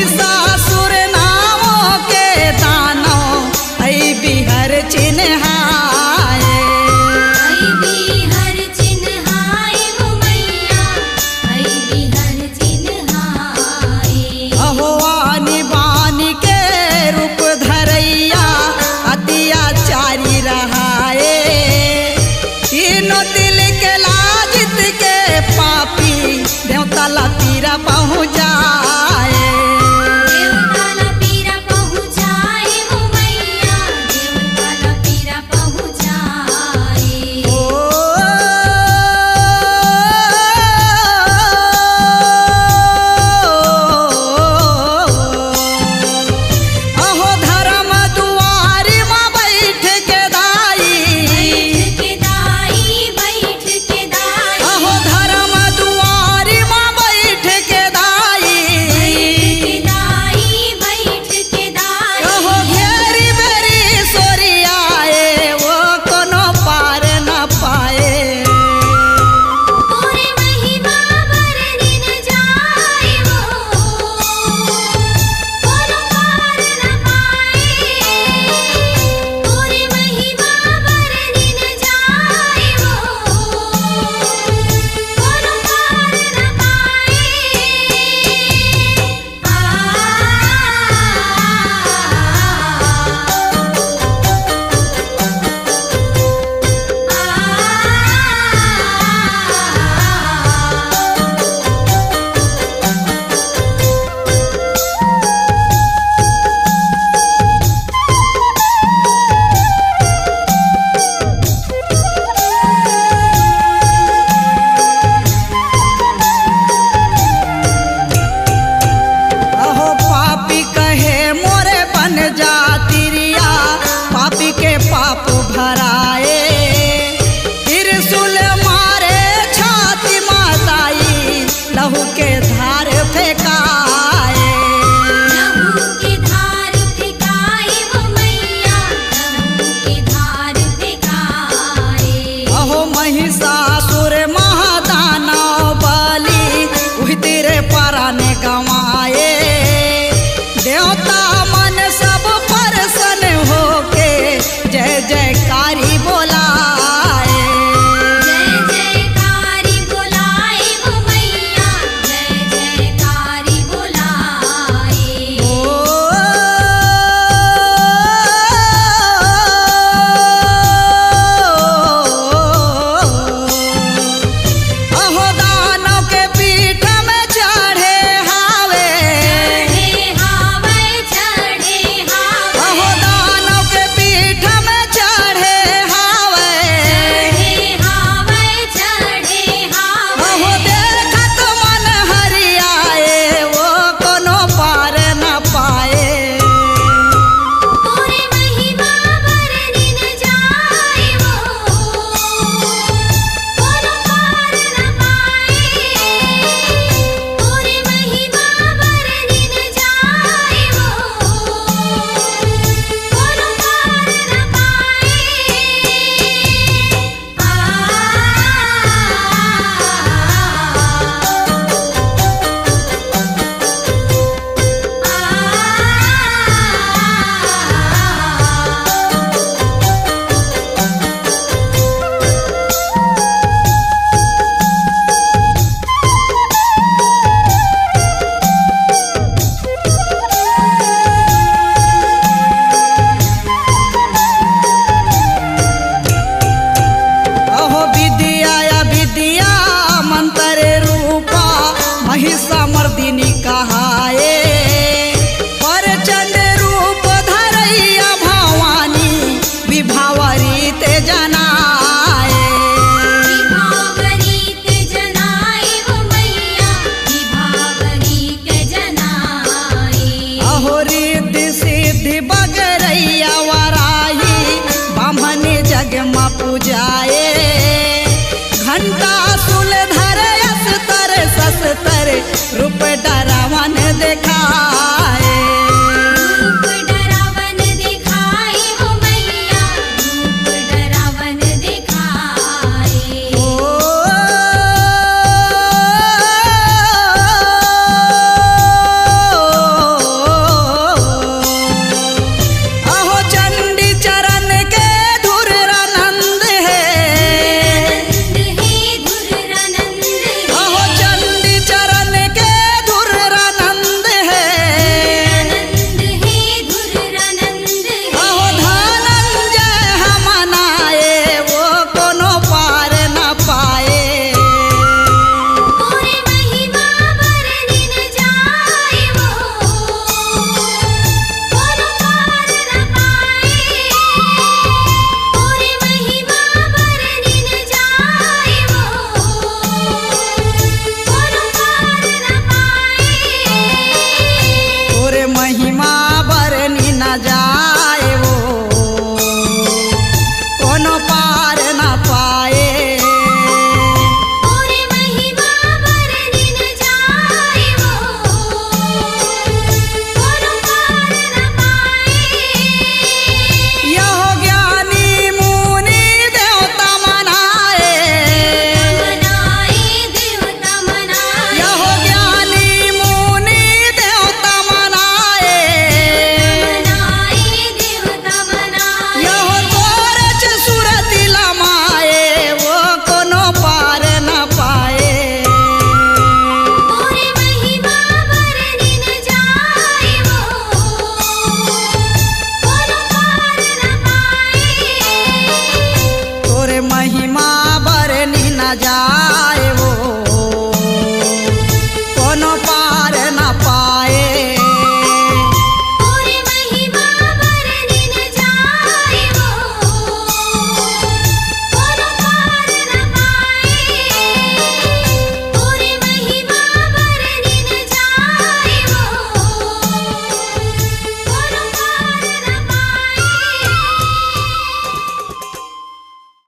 महिषासुर नामों के दानव ऐ बिहर चिन्हाए। ऐ बिहर चिन्हाए वो मैया, ऐ बिहर चिन्हाए। अहो आनी बानी के रूप धरैया अत्याचारी रहाए। तीनों दिल के लाजित के पापी देवताला पीरा पहुँचाए। देवताला पीरा पहुँचाए वो मैया, देवताला पीरा पहुँचाए। ओ अहो धर्म दुआरी माँ बैठ के दाई। बैठ के दाई, बैठ के दाई। अहो धर्म दुआरी माँ बैठ के दाई। बैठ के दाई, बैठ के दाई। अहो घेरी बेरी सोरियाए वो कोनो पार न पाए। तोरे महिमा वर्णिन जाए वो, कोनो पार न पाए। तोरे महिमा वर्णिन जाए वो, कोनो पार न पाए। अहो पापी कहे मोरे बन जा तिरिया, पापी के पाप भराए। त्रिशूल मारे छाती माताई, लहू के धार फेंकाए। लहू के धार फेंकाए वो मैया, लहू के धार फेंकाए। अहो महिषासुर महादानव बलि उही तेरे पराने गंवाए। देवता मन सब प्रसन्न होके जय जयकारी बोलाए। जय जयकारी बोलाए वो मैया, जय जयकारी बोलाए। ओ अहो दानव के पीठ में चढ़े हावे। चढ़े हावे, चढ़े हावे। अहो दानव के पीठ में चढ़े हावे। चढ़े हावे, चढ़े हावे। अहो देखत मन हरियाए वो कोनो पार न पाए। तोरे महिमा वर्णिन जाए वो, कोनो पार न पाए। तोरे महिमा वर्णिन जाए वो, कोनो पार न अहो विद्या विद्या मंत्र रूपा महिषामर्दिनी कहाए। प्रचंड रूप धरैया भवानी विभावरी ते जनाए। विभावरी ते जनाए वो मैया, विभावरी ते जनाए। अहो रिद्धि सिद्धि बगरैया वराही ब्राह्मण जग में पूजाए। घंटा सुल धर अस्तर शस्त्र रूप डरावन देखाए। रूप डरावन दिखाए वो मैया, रूप डरावन दिखाए। ओ सजा